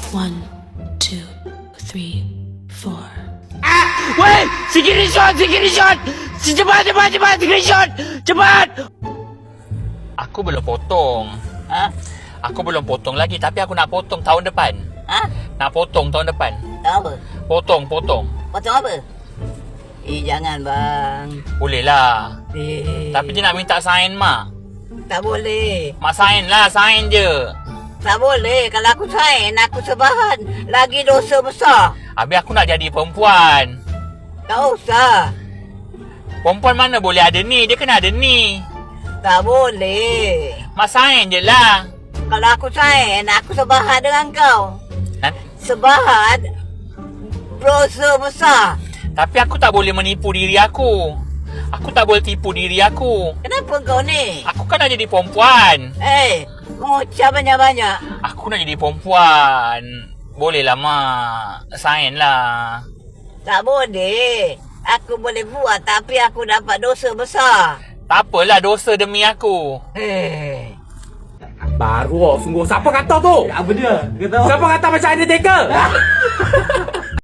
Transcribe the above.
1, 2, 3, 4. Weh! Screenshot! Cepat! Screenshot! Cepat! Aku belum potong. Aku belum potong lagi, tapi aku nak potong tahun depan. Nak potong tahun depan. Tahu apa? Potong. Potong apa? Jangan bang. Boleh lah. Tapi dia nak minta sign mak. Tak boleh. Mak sign lah, sign je. Tak boleh. Kalau aku sign, aku sebahan. Lagi dosa besar. Habis aku nak jadi perempuan. Tak usah. Perempuan mana boleh ada ni? Dia kena ada ni. Tak boleh. Mak sign je lah. Kalau aku sign, aku sebahan dengan kau. Nanti. Sebahan dosa besar. Tapi aku tak boleh menipu diri aku. Aku tak boleh tipu diri aku. Kenapa kau ni? Aku kan nak jadi perempuan. Mengucap banyak-banyak. Aku nak jadi perempuan. Boleh lah mak. Sign lah. Tak boleh. Aku boleh buat tapi aku dapat dosa besar. Tak apalah, dosa demi aku. Baru sungguh. Siapa kata tu? Apa dia? Kata Siapa kata macam Undertaker?